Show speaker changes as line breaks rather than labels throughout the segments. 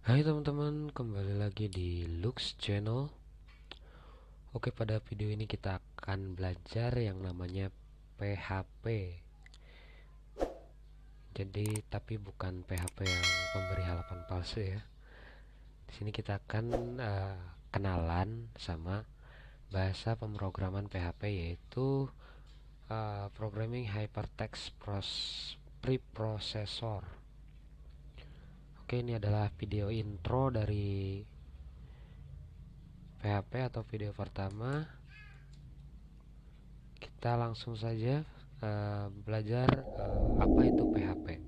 Hai teman-teman, kembali lagi di Lux Channel. Oke, pada video ini kita akan belajar yang namanya PHP. Jadi, tapi bukan PHP yang pemberi halaman palsu ya. Di sini kita akan kenalan sama bahasa pemrograman PHP, yaitu Programming Hypertext Preprocessor. Oke, ini adalah video intro dari PHP atau video pertama. Kita langsung saja belajar apa itu PHP.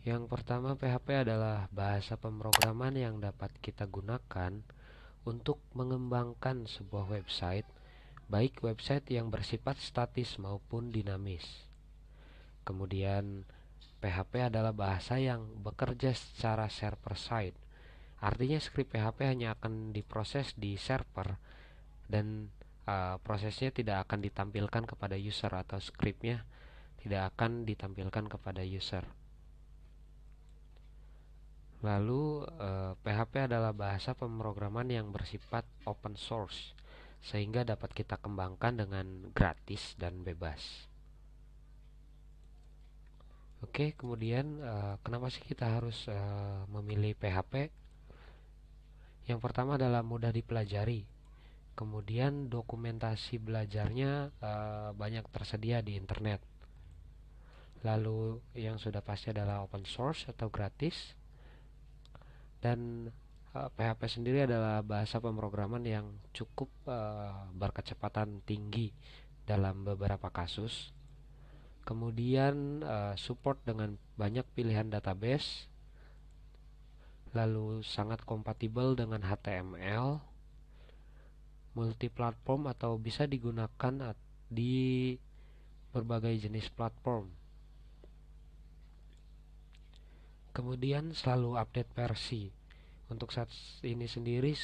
Yang pertama, PHP adalah bahasa pemrograman yang dapat kita gunakan untuk mengembangkan sebuah website, baik website yang bersifat statis maupun dinamis. Kemudian, PHP adalah bahasa yang bekerja secara server side. Artinya skrip PHP hanya akan diproses di server dan prosesnya tidak akan ditampilkan kepada user, atau skripnya tidak akan ditampilkan kepada user. Lalu PHP adalah bahasa pemrograman yang bersifat open source, sehingga dapat kita kembangkan dengan gratis dan bebas. Oke, kemudian kenapa sih kita harus memilih PHP? Yang pertama adalah mudah dipelajari. Kemudian dokumentasi belajarnya banyak tersedia di internet. Lalu yang sudah pasti adalah open source atau gratis. Dan PHP sendiri adalah bahasa pemrograman yang cukup berkecepatan tinggi dalam beberapa kasus. Kemudian support dengan banyak pilihan database. Lalu sangat kompatibel dengan HTML, multiplatform atau bisa digunakan di berbagai jenis platform. Kemudian selalu update versi. Untuk saat ini sendiri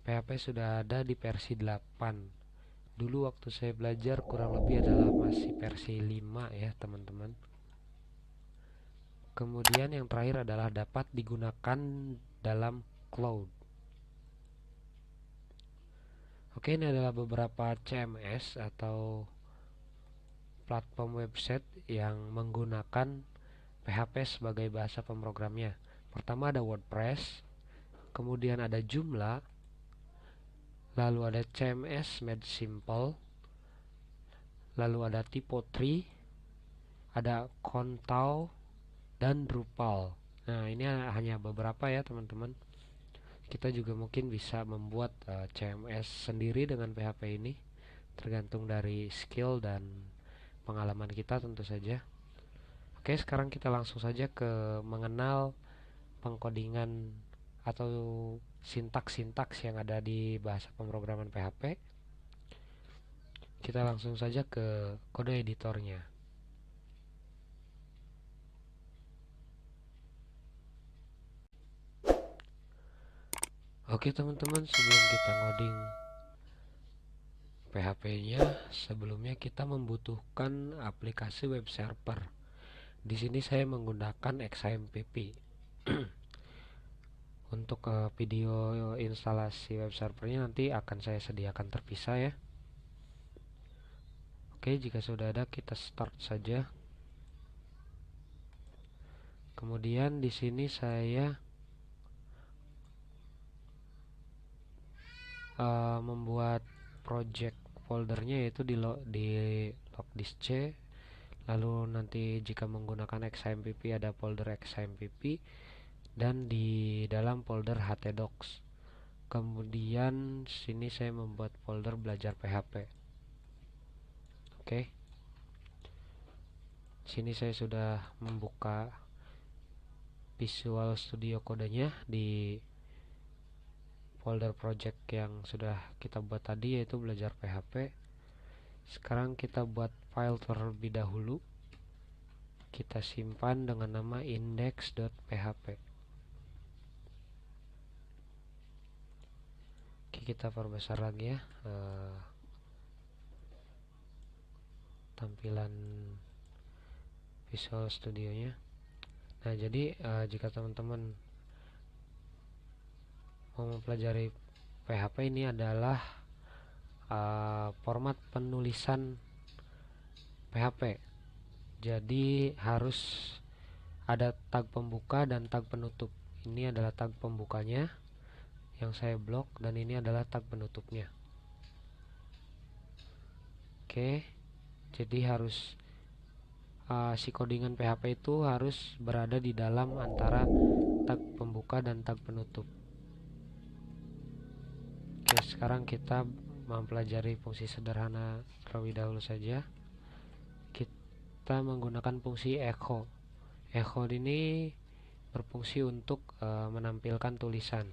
PHP sudah ada di versi 8. Dulu waktu saya belajar kurang lebih adalah masih versi 5 ya teman-teman. Kemudian yang terakhir adalah dapat digunakan dalam cloud. Oke, ini adalah beberapa CMS atau platform website yang menggunakan PHP sebagai bahasa pemrogramnya. Pertama ada WordPress, kemudian ada Joomla, lalu ada CMS Made Simple, lalu ada Typo3, ada Contao, dan Drupal. Nah, ini hanya beberapa ya teman-teman. Kita juga mungkin bisa membuat CMS sendiri dengan PHP ini, tergantung dari skill dan pengalaman kita tentu saja. Oke, sekarang kita langsung saja ke mengenal pengkodingan atau sintaks-sintaks yang ada di bahasa pemrograman PHP. Kita langsung saja ke kode editornya. Oke teman-teman, sebelum kita ngoding PHP-nya, sebelumnya kita membutuhkan aplikasi web server. Di sini saya menggunakan XAMPP. Untuk video instalasi web servernya nanti akan saya sediakan terpisah ya. Oke, jika sudah ada kita start saja. Kemudian di sini saya membuat project foldernya, yaitu di logdisk C. Lalu nanti jika menggunakan XAMPP ada folder XAMPP, dan di dalam folder htdocs. Kemudian sini saya membuat folder belajar PHP. Oke. Sini saya sudah membuka Visual Studio Code-nya di folder project yang sudah kita buat tadi, yaitu belajar PHP. Sekarang kita buat file terlebih dahulu. Kita simpan dengan nama index.php. Oke, kita perbesar lagi ya tampilan Visual Studio-nya. Nah, jadi jika teman-teman mau mempelajari PHP, ini adalah format penulisan PHP. Jadi harus ada tag pembuka dan tag penutup. Ini adalah tag pembukanya yang saya blok, dan ini adalah tag penutupnya. Oke, jadi harus si codingan PHP itu harus berada di dalam antara tag pembuka dan tag penutup. Oke, sekarang kita mempelajari fungsi sederhana terlebih dahulu saja. Kita menggunakan fungsi echo. Echo ini berfungsi untuk menampilkan tulisan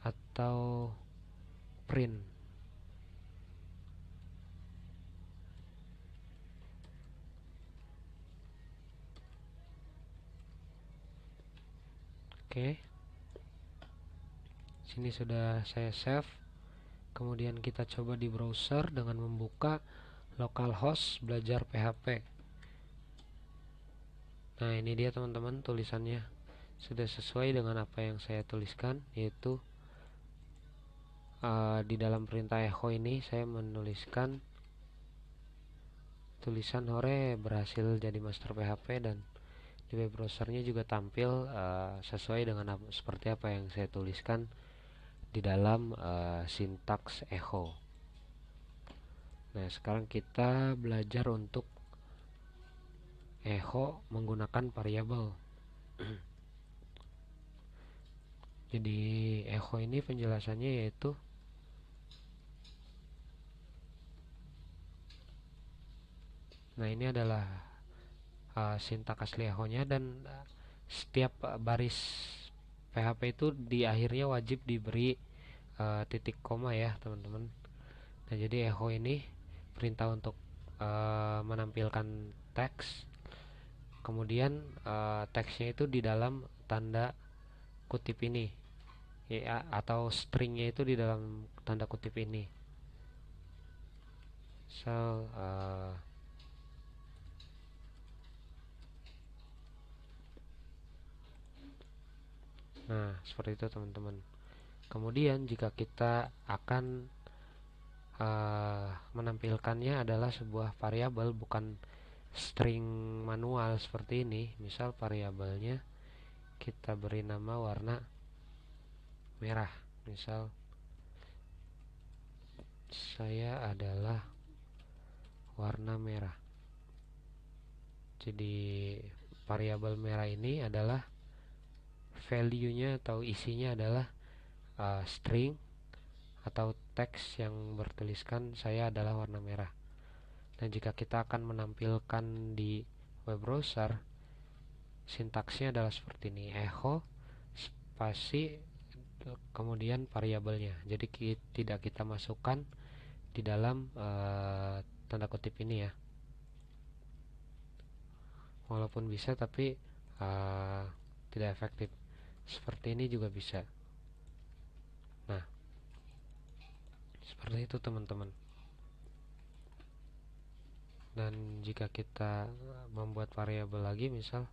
atau print. Oke, sini sudah saya save. Kemudian kita coba di browser dengan membuka localhost belajar PHP. Nah, ini dia teman-teman, tulisannya sudah sesuai dengan apa yang saya tuliskan, yaitu di dalam perintah echo ini saya menuliskan tulisan Hore berhasil jadi master PHP, dan di web browsernya juga tampil sesuai dengan seperti apa yang saya tuliskan di dalam sintaks echo. Nah, sekarang kita belajar untuk echo menggunakan variabel. Jadi echo ini penjelasannya yaitu ini adalah sintaks asli echo-nya, dan setiap baris PHP itu di akhirnya wajib diberi titik koma ya teman-teman. Nah, jadi echo ini perintah untuk menampilkan teks, kemudian teksnya itu di dalam tanda kutip ini ya, atau stringnya itu di dalam tanda kutip ini. Nah, seperti itu teman-teman. Kemudian jika kita akan menampilkannya adalah sebuah variabel, bukan string manual seperti ini. Misal variabelnya kita beri nama warna merah. Misal saya adalah warna merah. Jadi variabel merah ini adalah value-nya atau isinya adalah string atau teks yang bertuliskan saya adalah warna merah. Dan jika kita akan menampilkan di web browser, sintaksnya adalah seperti ini: echo spasi kemudian variabelnya. Jadi tidak kita masukkan di dalam tanda kutip ini ya. Walaupun bisa, tapi tidak efektif. Seperti ini juga bisa. Nah, seperti itu teman-teman. Dan jika kita membuat variabel lagi, misal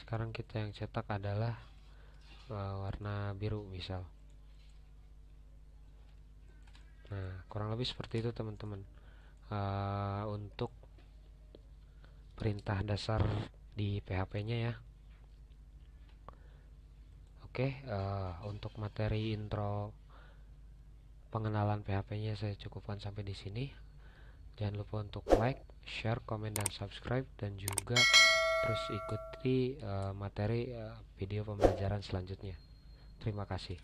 sekarang kita yang cetak adalah warna biru misal. Nah, kurang lebih seperti itu teman-teman untuk perintah dasar di PHP-nya ya. Oke, untuk materi intro pengenalan PHP-nya saya cukupkan sampai di sini. Jangan lupa untuk like, share, komen, dan subscribe, dan juga terus ikuti materi video pembelajaran selanjutnya. Terima kasih.